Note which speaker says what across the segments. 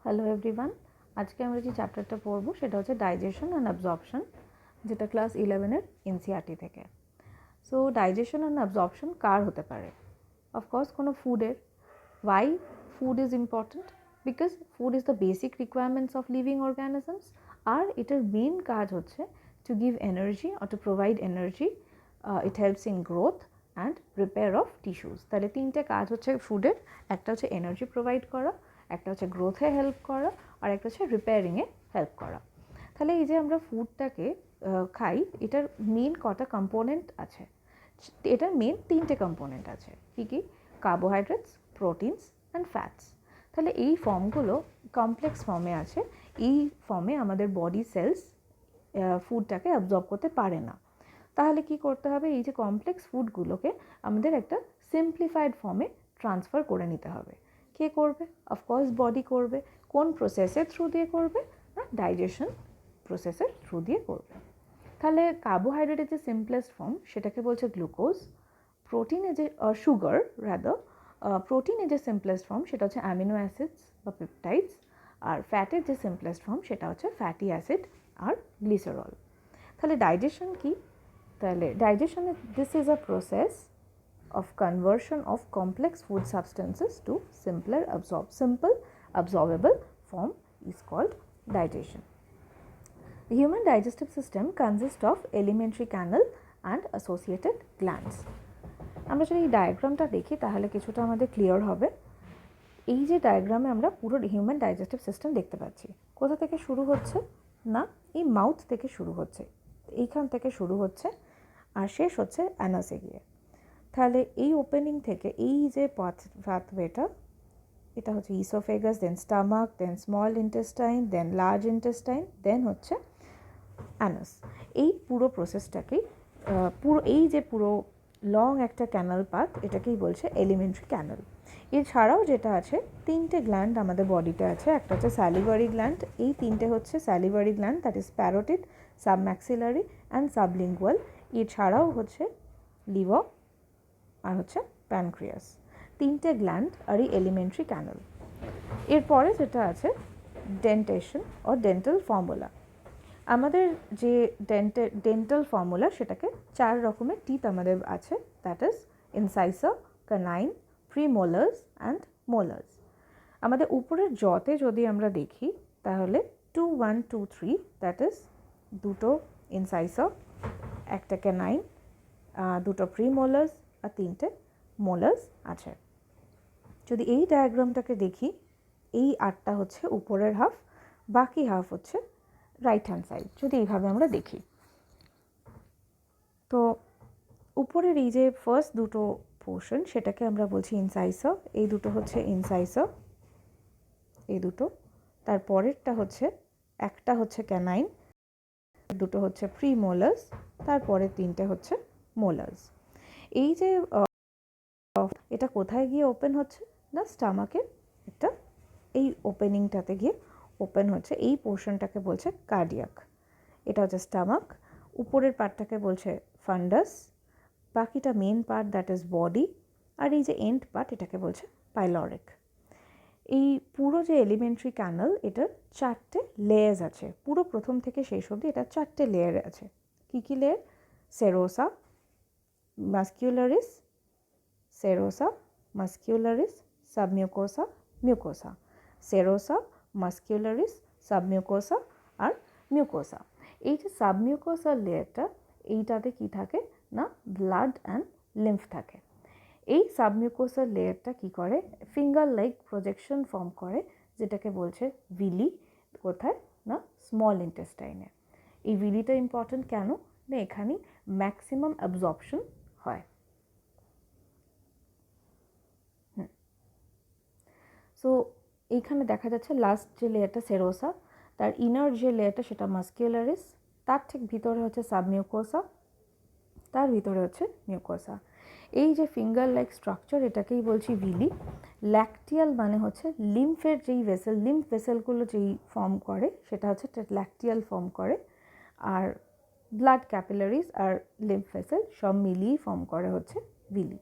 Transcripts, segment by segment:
Speaker 1: Hello everyone, আজকে আমরা যে চ্যাপ্টারটা পড়ব সেটা হচ্ছে ডাইজেশন অ্যান্ড অ্যাবজর্পশন, যেটা ক্লাস 11-এর এনসিইআরটি থেকে। সো ডাইজেশন অ্যান্ড অ্যাবজর্পশন কার হতে পারে? অফকোর্স কোনো ফুডের। Why food is important? Because food is the basic requirements of living organisms, আর এটার মেন কাজ হচ্ছে to give energy or to provide energy. It helps in growth and repair of tissues. তাহলে তিনটে কাজ হচ্ছে ফুডের। একটা হচ্ছে এনার্জি প্রোভাইড করা, একটা হচ্ছে গ্রোথে হেল্প করা, আর একটা হচ্ছে রিপেয়ারিংয়ে হেল্প করা। তাহলে এই যে আমরা ফুডটাকে খাই, এটার মেন কটা কম্পোনেন্ট আছে? এটার মেন তিনটে কম্পোনেন্ট আছে। কী কী? Carbohydrates, proteins and fats. তাহলে এই ফর্মগুলো কমপ্লেক্স ফর্মে আছে। এই ফর্মে আমাদের বডি সেলস ফুডটাকে অ্যাবজর্ব করতে পারে না। তাহলে কি করতে হবে? এই যে কমপ্লেক্স ফুডগুলোকে আমাদের একটা সিম্পলিফাইড ফর্মে ট্রান্সফার করে নিতে হবে। কে করবে? অফকোর্স বডি করবে। কোন প্রসেসের থ্রু দিয়ে করবে? না, ডাইজেশন প্রসেসের থ্রু দিয়ে করবে। তাহলে কার্বোহাইড্রেটের যে সিম্পলেস্ট ফর্ম সেটাকে বলছে গ্লুকোজ। প্রোটিনের যে সুগার রাদার, প্রোটিনের যে সিম্পলেস্ট ফর্ম সেটা হচ্ছে অ্যামিনো অ্যাসিডস বা পেপটাইডস। আর ফ্যাটের যে সিম্পলেস্ট ফর্ম সেটা হচ্ছে ফ্যাটি অ্যাসিড আর গ্লিসারল। তাহলে ডাইজেশন কি? তাহলে digestion, this is a process of conversion of complex food substances to simple absorbable form is called digestion. The human digestive system consists of alimentary canal and associated glands. আমরা যদি এই ডায়াগ্রামটা দেখি তাহলে কিছুটা আমাদের ক্লিয়ার হবে। এই যে ডায়াগ্রামে আমরা পুরো হিউম্যান ডাইজেস্টিভ সিস্টেম দেখতে পাচ্ছি। কোথা থেকে শুরু হচ্ছে? না, এই মাউথ থেকে শুরু হচ্ছে, এইখান থেকে শুরু হচ্ছে আর শেষ হচ্ছে অ্যানাসে গিয়ে। তাহলে এই ওপেনিং থেকে এই যে পাথওয়েটা, এটা হচ্ছে ইসোফেগাস, দেন স্টামাক, দেন স্মল ইন্টেস্টাইন, দেন লার্জ ইন্টেস্টাইন, দেন হচ্ছে অ্যানাস। এই পুরো প্রসেসটাকেই এই যে পুরো লং একটা ক্যানাল পাথ, এটাকেই বলছে এলিমেন্টারি ক্যানাল। এছাড়াও যেটা আছে, তিনটে গ্ল্যান্ড আমাদের বডিতে আছে। একটা হচ্ছে স্যালিভারি গ্ল্যান্ড। এই তিনটে হচ্ছে salivary gland, that is parotid, submaxillary and sublingual. এছাড়াও হচ্ছে লিভার আর হচ্ছে প্যানক্রিয়াস। তিনটে গ্ল্যান্ড আর এই এলিমেন্টারি ক্যানাল। এরপরে যেটা আছে ডেন্টেশন ও ডেন্টাল ফর্মুলা। আমাদের যে ডেন্টাল ফর্মুলা সেটাকে 4 রকমের টিথ আমাদের আছে, দ্যাট ইজ ইনসাইসার, কানাইন, প্রিমোলার্স অ্যান্ড মোলার্স। আমাদের উপরের জতে যদি আমরা দেখি তাহলে 2, 1, 2, 3, দ্যাট ইজ দুটো ইনসাইসার, একটা ক্যানাইন, দুটো প্রিমোলার্স আর তিনটে মোলার্স আছে। যদি এই ডায়াগ্রামটাকে দেখি, এই 8টা হচ্ছে উপরের হাফ, বাকি হাফ হচ্ছে রাইট হ্যান্ড সাইড। যদি এইভাবে আমরা দেখি, তো উপরের এই যে ফার্স্ট দুটো পোর্শন সেটাকে আমরা বলছি ইনসাইসার। এই দুটো হচ্ছে ইনসাইসার, এই দুটো। তারপরেরটা হচ্ছে, একটা হচ্ছে ক্যানাইন, দুটো হচ্ছে প্রিমোলার্স, তারপরে তিনটে হচ্ছে মোলার্স। এই যে এটা কোথায় গিয়ে ওপেন হচ্ছে? না, স্টামাকের একটা এই ওপেনিংটাতে গিয়ে ওপেন হচ্ছে। এই পোর্শনটাকে বলছে কার্ডিয়াক। এটা হচ্ছে স্টামাক। উপরের পার্টটাকে বলছে ফান্ডাস, বাকিটা main part that is body, আর এই যে এন্ড পার্ট এটাকে বলছে পাইলরিক। এই পুরো যে এলিমেন্টারি ক্যানাল, এটার 4টে লেয়ার্স আছে। পুরো প্রথম থেকে শেষ অবধি এটা 4টে লেয়ার আছে। কী কী layer? Serosa, muscularis, serosa, muscularis, submucosa, mucosa. Serosa, muscularis, submucosa আর মিউকোসা। এই যে সাবমিউকোসার লেয়ারটা, এইটাতে কি থাকে? না, ব্লাড অ্যান্ড লিম্ফ থাকে। এই সাবমিউকোসার লেয়ারটা কি করে? ফিঙ্গার লাইক প্রজেকশন ফর্ম করে, যেটাকে বলছে ভিলি। কোথায়? না, স্মল ইন্টেস্টাইনে। এই ভিলিটা ইম্পর্টেন্ট কেন? না, এখানেই ম্যাক্সিমাম অ্যাবজর্পশন হয়। সো এইখানে দেখা যাচ্ছে লাস্ট যে লেয়ারটা সেরোসা, তার ইনার যে লেয়ারটা সেটা মাস্কিউলারিস, তার ঠিক ভিতরে হচ্ছে সাবমিউকোসা, তার ভিতরে হচ্ছে মিউকোসা। এই যে ফিঙ্গার লাইক স্ট্রাকচার, এটাকেই বলছি ভিলি। ল্যাকটিয়াল মানে হচ্ছে লিম্ফের যেই ভেসেল, লিম্ফ ভেসেলগুলো যেই ফর্ম করে সেটা হচ্ছে ল্যাকটিয়াল ফর্ম করে। আর ব্লাড ক্যাপিলারিজ আর লিম্ফ ভেসেল সব মিলিয়েই ফর্ম করে হচ্ছে ভিলি।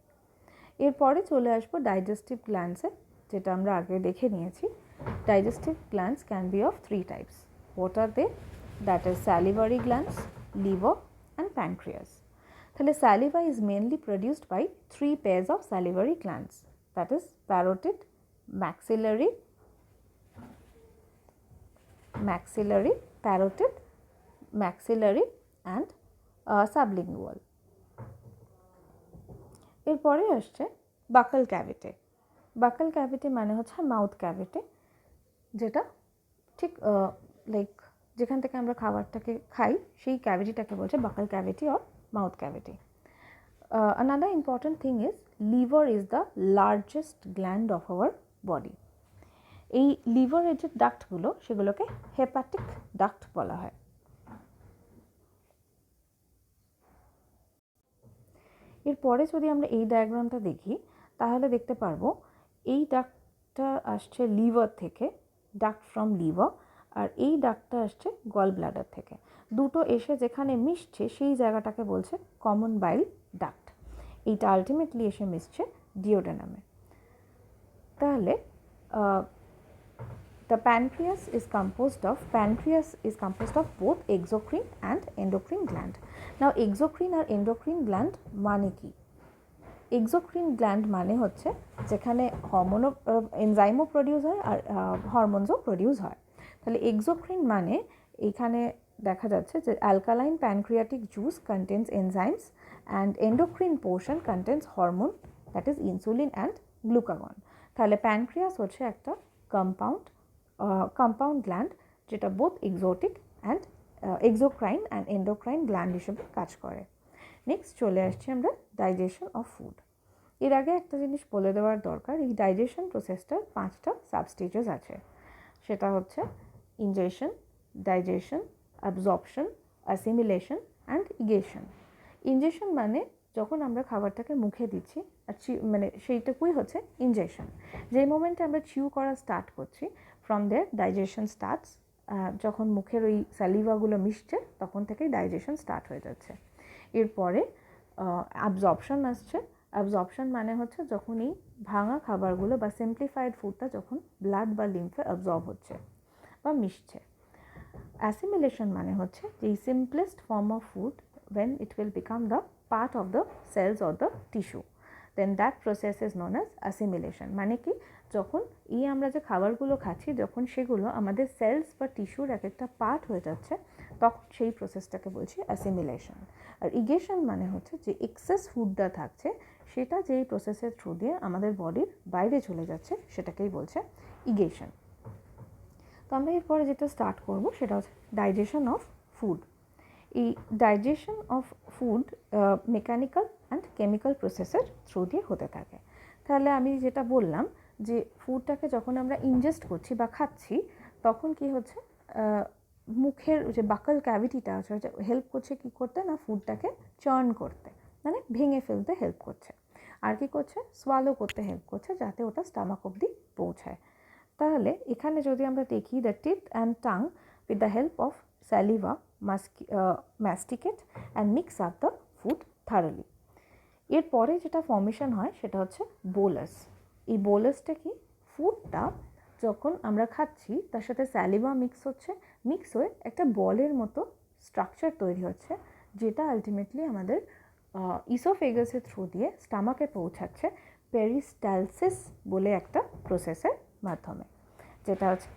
Speaker 1: এরপরে চলে আসবো ডাইজেস্টিভ গ্ল্যান্ডসে, যেটা আমরা আগে দেখে নিয়েছি। Digestive glands can be of 3 types. What are they? That is salivary glands, liver and pancreas. তাহলে saliva is mainly produced by 3 pairs of salivary glands, that is parotid, maxillary, parotid, maxillary and sublingual. এরপরে আসছে buccal cavity. buccal cavity মানে হচ্ছে mouth cavity, যেটা ঠিক like যেখান থেকে আমরা খাবারটাকে খাই সেই ক্যাভিটিটাকে বলছে buccal cavity or mouth cavity. Another important thing is liver is the largest gland of our body. এই লিভারের যে ডাক্টগুলো সেগুলোকে হেপাটিক ডাক্ট বলা হয়। এরপরে যদি আমরা এই ডায়াগ্রামটা দেখি তাহলে দেখতে পারবো এই ডাক্টটা আসছে লিভার থেকে, ডাক্ট ফ্রম লিভার, আর এই ডাক্টটা আসছে গল ব্লাডার থেকে। দুটো এসে যেখানে মিশছে সেই জায়গাটাকে বলছে কমন বাইল ডাক্ট। এইটা আলটিমেটলি এসে মিশছে ডিওডেনামে। তাহলে the pancreas is composed of both exocrine and endocrine gland. Now exocrine R endocrine gland মানে কি? exocrine gland মানে হচ্ছে যেখানে হরমোনও এনজাইমও প্রডিউস হয় আর হরমোনসও প্রডিউস হয়। তাহলে exocrine মানে এখানে দেখা যাচ্ছে যে alkaline pancreatic juice contains enzymes and endocrine portion contains hormone, that is insulin and glucagon. তাহলে pancreas হচ্ছে একটা compound gland যেটা both exocrine and endocrine gland হিসেবে কাজ করে। নেক্সট চলে আসছি আমরা ডাইজেশন অফ ফুড। এর আগে একটা জিনিস বলে দেওয়ার দরকার, এই ডাইজেশন প্রসেসটার 5টা সাবস্টেজেস আছে। সেটা হচ্ছে ingestion, digestion, absorption, assimilation and egestion. Ingestion মানে যখন আমরা খাবারটাকে মুখে দিচ্ছি, মানে সেইটুকুই হচ্ছে ইনজেশন। যেই মোমেন্টে আমরা চিউ করা স্টার্ট করছি, ফ্রম দেয়ার ডাইজেশন স্টার্টস। যখন মুখের ওই স্যালিভাগুলো মিশছে তখন থেকেই ডাইজেশন স্টার্ট হয়ে যাচ্ছে। এরপরে অ্যাবজর্পশন আসছে। অ্যাবজর্পশন মানে হচ্ছে যখন এই ভাঙা খাবারগুলো বা সিম্পলিফাইড ফুডটা যখন ব্লাড বা লিম্ফে অ্যাবজর্ব হচ্ছে বা মিশছে। অ্যাসিমিলেশন মানে হচ্ছে যে এই simplest form of food when it will become the part of the cells or the tissue, then that process is known as assimilation. মানে কি, যখন এই আমরা যে খাবারগুলো খাচ্ছি যখন সেগুলো আমাদের সেলস বা টিস্যুর এক একটা পার্ট হয়ে যাচ্ছে তখন সেই প্রসেসটাকে বলছি অ্যাসিমিলেশন। আর ইগেশন মানে হচ্ছে যে এক্সেস ফুডটা থাকছে সেটা যেই প্রসেসের থ্রু দিয়ে আমাদের বডির বাইরে চলে যাচ্ছে সেটাকেই বলছে ইগেশন। তো আমরা এরপরে যেটা স্টার্ট করব সেটা হচ্ছে ডাইজেশন অফ ফুড। এই digestion of food mechanical and chemical প্রসেসের থ্রু দিয়ে হতে থাকে। তাহলে আমি যেটা বললাম যে ফুডটাকে যখন আমরা ইনজেস্ট করছি বা খাচ্ছি তখন কি হচ্ছে, মুখের যে বাকাল ক্যাভিটিটা আছে হেল্প করছে কি করতে না, ফুডটাকে চার্ন করতে, মানে ভেঙে ফেলতে হেল্প করছে। আর কি করছে, সোয়ালো করতে হেল্প করছে যাতে ওটা স্টামাক অবধি পৌঁছায়। তাহলে এখানে যদি আমরা দেখি the teeth and tongue with the help of saliva masticate and mix up the food thoroughly. এরপরে যেটা ফর্মেশন হয় সেটা হচ্ছে বোলাস। এই বোলাসটা কি, ফুডটা যখন আমরা খাচ্ছি তার সাথে স্যালিভা মিক্স হয়ে একটা বলের মতো স্ট্রাকচার তৈরি হচ্ছে, যেটা আলটিমেটলি আমাদের ইসোফেগাসের থ্রু দিয়ে স্টামাকে পৌঁছাচ্ছে পেরিস্টালসিস বলে একটা প্রসেসের মাধ্যমে, যেটা হচ্ছে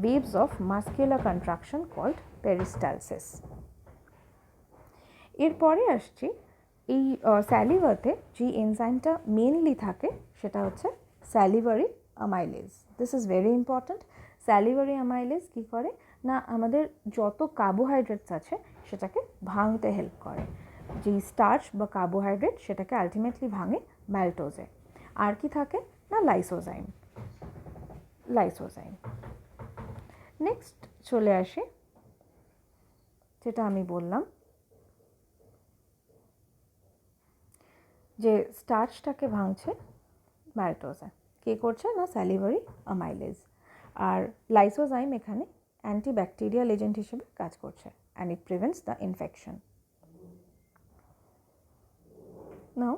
Speaker 1: waves of muscular contraction called peristalsis. এরপরে আসছি এই স্যালিভাতে যে এনজাইমটা মেনলি থাকে সেটা হচ্ছে salivary amylase. This is very important. Salivary amylase কী করে না, আমাদের যত কার্বোহাইড্রেটস আছে সেটাকে ভাঙতে হেল্প করে। যেই স্টার্চ বা কার্বোহাইড্রেট সেটাকে আলটিমেটলি ভাঙে ম্যালটোজে। আর কি থাকে না, লাইসোজাইম। নেক্সট চলে আসি যেটা আমি বললাম যে স্টার্চটাকে ভাঙছে ম্যালটোজে, কে করছে না, স্যালিভারি অ্যামাইলেজ। আর লাইসোজাইম এখানে অ্যান্টিব্যাকটেরিয়াল এজেন্ট হিসেবে কাজ করছে and it prevents the infection. Now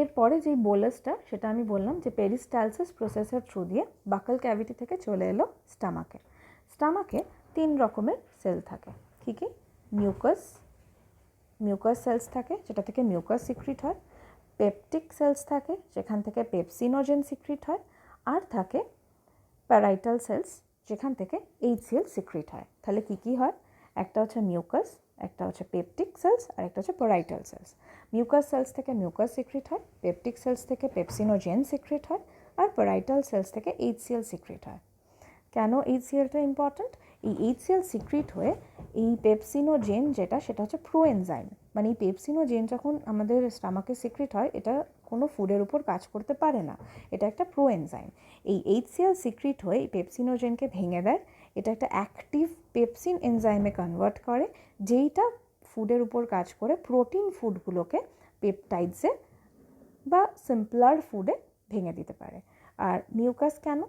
Speaker 1: এরপরে যেই বোলাসটা সেটা আমি বললাম যে পেরিস্টালসিস প্রসেসের থ্রু দিয়ে বাকাল ক্যাভিটি থেকে চলে এলো স্টামাকে। স্টামাকে 3 রকমের সেল থাকে। কী কী? মিউকাস সেলস থাকে, যেটা থেকে মিউকাস সিক্রিট হয়। পেপটিক সেলস থাকে, যেখান থেকে পেপসিনোজেন সিক্রিট হয়। আর থাকে প্যারাইটাল সেলস, যেখান থেকে HCl সিক্রিট হয়। তাহলে কী কী হয়? একটা হচ্ছে মিউকাস, একটা হচ্ছে পেপটিক সেলস, আর একটা হচ্ছে প্যারাইটাল সেলস। মিউকাস সেলস থেকে মিউকাস সিক্রিট হয়, পেপটিক সেলস থেকে পেপসিনোজেন সিক্রিট হয়, আর প্যারাইটাল সেলস থেকে HCl সিক্রিট হয়। কেন HClটা ইম্পর্ট্যান্ট? এই HCl সিক্রিট হয়ে এই পেপসিনোজেন যেটা, সেটা হচ্ছে প্রোএনজাইম। মানে এই পেপসিনোজেন যখন আমাদের স্টামাকে সিক্রিট হয়, এটা কোনো ফুডের উপর কাজ করতে পারে না, এটা একটা প্রোএনজাইম। এই HCl সিক্রিট হয়ে এই পেপসিনোজেনকে ভেঙে দেয়, এটা একটা অ্যাক্টিভ পেপসিন এনজাইমে কনভার্ট করে, যেইটা ফুডের উপর কাজ করে প্রোটিন ফুডগুলোকে পেপটাইডসে বা সিম্পলার ফুডে ভেঙে দিতে পারে। আর মিউকাস কেন?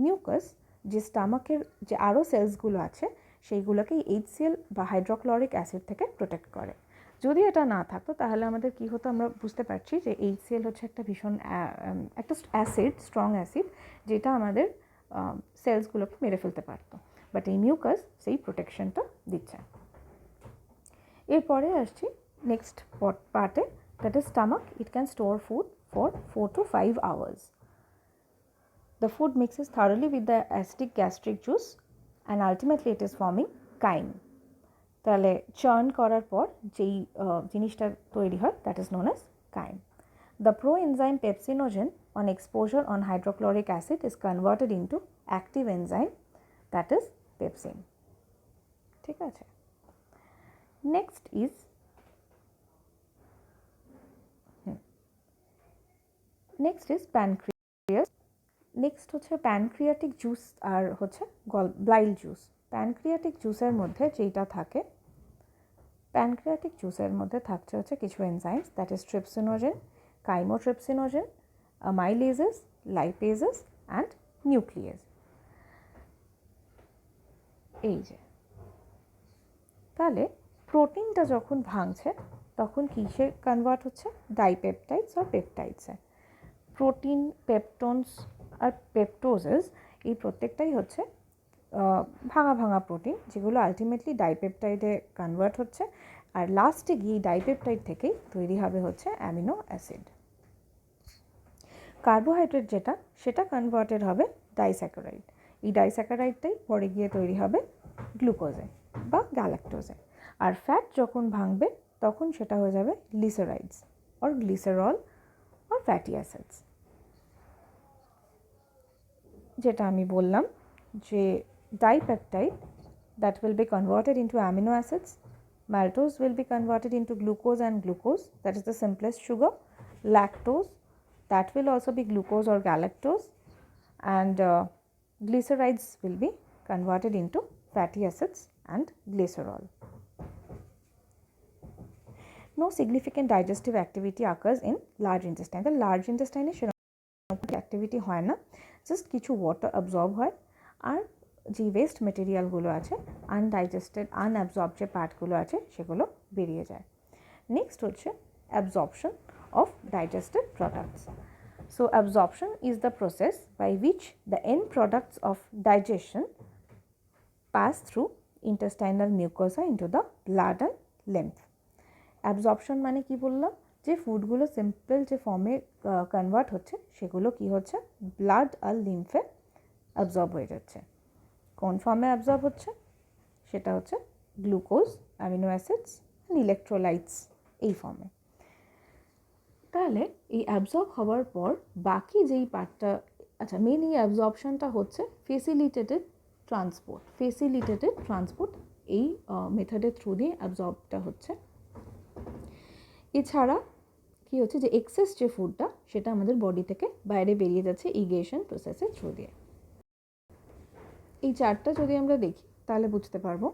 Speaker 1: মিউকাস যে স্টামাকের যে আরও সেলসগুলো আছে সেইগুলোকে HCl বা হাইড্রোক্লোরিক অ্যাসিড থেকে প্রোটেক্ট করে। যদি এটা না থাকতো তাহলে আমাদের কী হতো? আমরা বুঝতে পারছি যে HCl হচ্ছে একটা ভীষণ একটা অ্যাসিড, স্ট্রং অ্যাসিড, যেটা আমাদের সেলসগুলোকে মেরে ফেলতে পারতো। বাট এই মিউকাস সেই প্রোটেকশনটা দিচ্ছে। এরপরে আসছি নেক্সট পার্টে, that is stomach. It can store food for 4 to 5 hours. The food mixes thoroughly with the acidic gastric juice and ultimately it is forming chyme. তাহলে চার্ন করার পর যেই জিনিসটা তৈরি হয়, that is known as chyme. The proenzyme pepsinogen on exposure on hydrochloric acid is converted into active enzyme, that is pepsin. ঠিক আছে? Next is pancreas. Next হচ্ছে প্যানক্রিয়াটিক জুস আর হচ্ছে বাইল জুস। প্যানক্রিয়াটিক জুসের মধ্যে যেটা থাকে, প্যানক্রিয়াটিক জুসের মধ্যে থাকছে হচ্ছে কিছু enzymes, that is trypsinogen, chymotrypsinogen, amylases, lipases and nuclease. এই যে তাহলে প্রোটিনটা যখন ভাঙছে তখন কিসে কনভার্ট হচ্ছে? ডাইপেপটাইডস আর পেপটাইডসে। প্রোটিন, পেপটোনস আর পেপটোজেস, এই প্রত্যেকটাই হচ্ছে ভাঙা ভাঙা প্রোটিন, যেগুলো আলটিমেটলি ডাইপেপটাইডে কনভার্ট হচ্ছে। আর লাস্টে গিয়ে ডাইপেপটাইড থেকেই তৈরি হবে হচ্ছে অ্যামিনো অ্যাসিড। কার্বোহাইড্রেট যেটা, সেটা কনভার্টেড হবে ডাইস্যাকারাইড। এই ডাইস্যাকারাইডটাই পরে গিয়ে তৈরি হবে গ্লুকোজে বা গ্যালাক্টোজে। আর ফ্যাট যখন ভাঙবে তখন সেটা হয়ে যাবে glycerides or glycerol or fatty acids. যেটা আমি বললাম যে dipeptide that will be converted into amino acids, maltose will be converted into glucose and glucose, that is the simplest sugar, lactose that will also be glucose or galactose, and glycerides will be converted into fatty acids and glycerol. No significant digestive activity occurs in large intestine. The large intestine এ সেরকম activity হয় না, just কিছু water absorb হয়, আর যে West মেটেরিয়ালগুলো আছে, undigested আনঅ্যাবজর্ব যে পার্টগুলো আছে সেগুলো বেরিয়ে যায়। নেক্সট হচ্ছে absorption of digested products. So absorption is the process by which the end products of digestion pass through intestinal mucosa into the blood and lymph. Absorption মানে কি বললাম? যে ফুডগুলো সিম্পল যে ফর্মে কনভার্ট হচ্ছে সেগুলো কি হচ্ছে? ব্লাড আর লিম্ফে অ্যাবজর্ব হয়ে যাচ্ছে। কোন ফর্মে অ্যাবজর্ব হচ্ছে? সেটা হচ্ছে গ্লুকোজ, অ্যামিনো অ্যাসিডস, ইলেকট্রোলাইটস, এই ফর্মে। তাহলে এই অ্যাবজর্ব হওয়ার পর বাকি যেই পার্টটা, আচ্ছা মেন এই অ্যাবজর্পশনটা হচ্ছে ফেসিলিটেটেড ট্রান্সপোর্ট, এই মেথডের থ্রু দিয়ে অ্যাবজর্বটা হচ্ছে। এছাড়া কি হচ্ছে, যে এক্সেস যে ফুডটা সেটা আমাদের বডি থেকে বাইরে বেরিয়ে যাচ্ছে ইগেশন প্রসেসের থ্রু দিয়ে। এই চারটা যদি আমরা দেখি তাহলে বুঝতে পারবো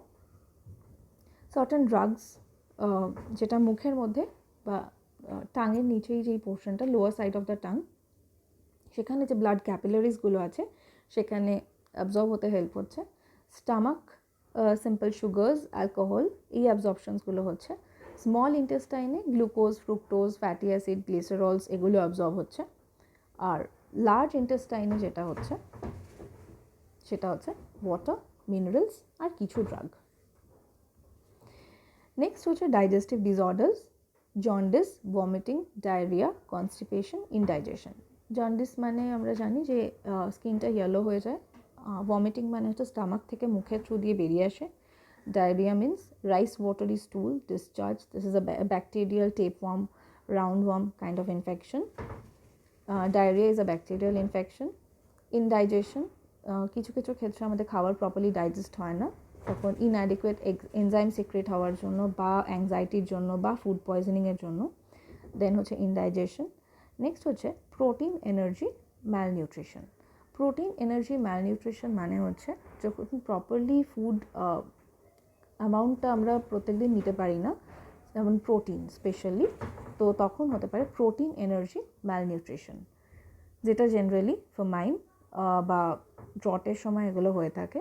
Speaker 1: সার্টেন ড্রাগস, যেটা মুখের মধ্যে বা টাঙের নিচেই যেই পোর্শনটা, lower side of the tongue, সেখানে যে ব্লাড ক্যাপিলারিসগুলো আছে সেখানে অ্যাবজর্ব হতে হেল্প হচ্ছে। স্টামাক, সিম্পল সুগার্স, অ্যালকোহল, এই অ্যাবজর্পশনসগুলো হচ্ছে। স্মল ইন্টেস্টাইনে glucose, fructose, fatty acid, glycerols এগুলো অ্যাবজর্ব হচ্ছে। আর লার্জ ইন্টেস্টাইনে যেটা হচ্ছে সেটা হচ্ছে ওয়াটার, মিনারেলস আর কিছু ড্রাগ। নেক্সট হচ্ছে digestive disorders, jaundice, vomiting, diarrhoea, constipation, indigestion. Jaundice মানে আমরা জানি যে স্কিনটা ইয়েলো হয়ে যায়। ভমিটিং মানে হচ্ছে স্টামাক থেকে মুখের থ্রু দিয়ে বেরিয়ে আসে। Diarrhea means rice watery stool discharge. This is a bacterial tapeworm, roundworm kind of infection. Diarrhea is a bacterial infection. Indigestion, কিছু কিছু ক্ষেত্রে আমাদের খাবার প্রপারলি ডাইজেস্ট হয় না, তখন ইনঅ্যাডিকুয়েট এনজাইম সিক্রেট হওয়ার জন্য বা অ্যাংজাইটির জন্য বা ফুড পয়জনিংয়ের জন্য। দেন হচ্ছে ইনডাইজেশন। নেক্সট হচ্ছে protein energy malnutrition. Protein energy malnutrition মানে হচ্ছে যখন প্রপারলি ফুড অ্যামাউন্টটা আমরা প্রত্যেকদিন নিতে পারি না, যেমন প্রোটিন স্পেশালি, তো তখন হতে পারে প্রোটিন এনার্জি ম্যালনিউট্রিশন, যেটা জেনারেলি ফেমাইন বা ড্রটের সময় এগুলো হয়ে থাকে।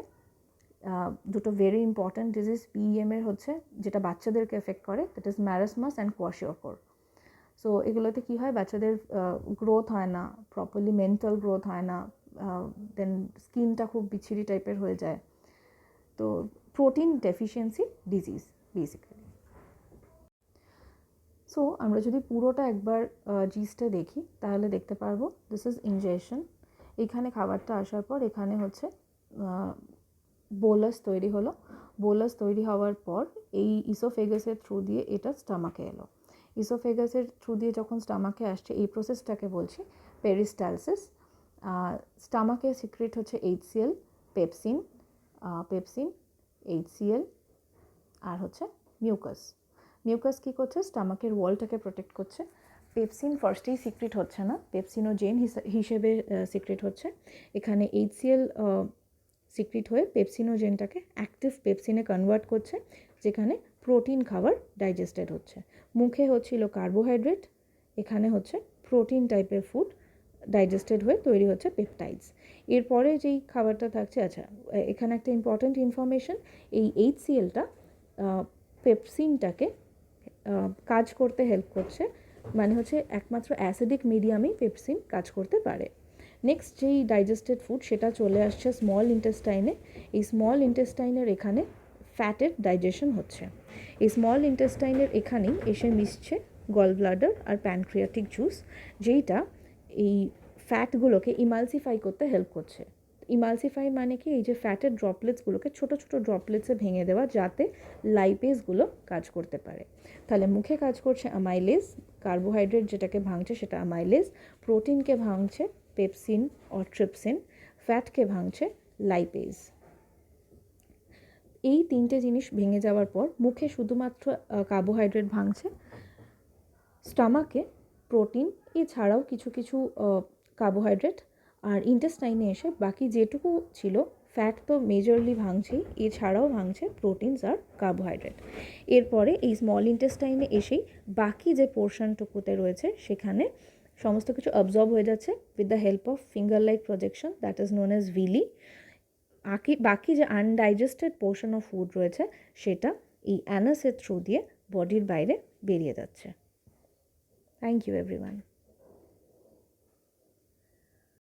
Speaker 1: দুটো ভেরি ইম্পর্ট্যান্ট ডিজিজ পিএমের হচ্ছে যেটা বাচ্চাদেরকে এফেক্ট করে, that is marasmus and kwashiorkor. So এগুলোতে কী হয়, বাচ্চাদের গ্রোথ হয় না প্রপারলি, মেন্টাল গ্রোথ হয় না, দেন স্কিনটা খুব বিচ্ছিরি টাইপের হয়ে যায়। তো protein deficiency disease basically. So আমরা যদি পুরোটা একবার জিসটা দেখি তাহলে দেখতে পারবো দিস ইজ ইনজেকশন। এখানে খাবারটা আসার পর এখানে হচ্ছে বোলাস তৈরি হলো। বোলাস তৈরি হওয়ার পর এই ইসোফেগাসের থ্রু দিয়ে এটা স্টামাকে এলো। ইসোফেগাসের থ্রু দিয়ে যখন স্টামাকে আসছে এই প্রসেসটাকে বলছি পেরিস্টালসিস। স্টামাকে সিক্রেট হচ্ছে এইচসিএল, পেপসিন, এইচসিএল আর হচ্ছে মিউকাস। মিউকাস কী করছে, স্টামাকের ওয়ালটাকে প্রোটেক্ট করছে। পেপসিন ফার্স্টেই সিক্রেট হচ্ছে না, পেপসিনোজেন হিসেবে সিক্রেট হচ্ছে। এখানে এইচসিএল সিক্রেট হয়ে পেপসিনোজেনটাকে অ্যাক্টিভ পেপসিনে কনভার্ট করছে, যেখানে প্রোটিন খাবার ডাইজেস্টেড হচ্ছে। মুখে হচ্ছিল কার্বোহাইড্রেট, এখানে হচ্ছে প্রোটিন টাইপের ফুড ডাইজেস্টেড হয়ে তৈরি হচ্ছে পেপটাইডস। এরপরে যেই খাবারটা থাকছে, আচ্ছা এখানে একটা ইম্পর্ট্যান্ট ইনফরমেশন, এই এইচসিএলটা পেপসিনটাকে কাজ করতে হেল্প করছে, মানে হচ্ছে একমাত্র অ্যাসিডিক মিডিয়ামেই পেপসিন কাজ করতে পারে। নেক্সট যেই ডাইজেস্টেড ফুড সেটা চলে আসছে স্মল ইন্টেস্টাইনে। এই স্মল ইন্টেস্টাইনের এখানে ফ্যাটের ডাইজেশন হচ্ছে। এই স্মল ইন্টেস্টাইনের এখানেই এসে মিশছে গল ব্লাডার আর প্যানক্রিয়াটিক জুস, যেইটা এই ফ্যাটগুলোকে ইমালসিফাই করতে হেল্প করছে। ইমালসিফাই মানে কি, এই যে ফ্যাটের ড্রপলেটসগুলোকে ছোটো ছোটো ড্রপলেটসে ভেঙে দেওয়া, যাতে লাইপেজগুলো কাজ করতে পারে। তাহলে মুখে কাজ করছে অ্যামাইলেজ, কার্বোহাইড্রেট যেটাকে ভাঙছে সেটা অ্যামাইলেজ, প্রোটিনকে ভাঙছে পেপসিন অর ট্রিপসিন, ফ্যাটকে ভাঙছে লাইপেজ। এই তিনটে জিনিস ভেঙে যাওয়ার পর মুখে শুধুমাত্র কার্বোহাইড্রেট ভাঙছে, স্টামাকে প্রোটিন এছাড়াও কিছু কিছু কার্বোহাইড্রেট, আর ইন্টেস্টাইনে এসে বাকি যেটুকু ছিল ফ্যাট তো মেজরলি ভাঙছেই, এছাড়াও ভাঙছে প্রোটিনস আর কার্বোহাইড্রেট। এরপরে এই স্মল ইন্টেস্টাইনে এসেই বাকি যে পোর্শনটুকুতে রয়েছে সেখানে সমস্ত কিছু অবজর্ব হয়ে যাচ্ছে with the help of finger like projection, that is known as villi. বাকি যে আনডাইজেস্টেড পোর্শন অফ ফুড রয়েছে সেটা এই অ্যানাসের থ্রু দিয়ে বডির বাইরে বেরিয়ে যাচ্ছে। Thank you everyone.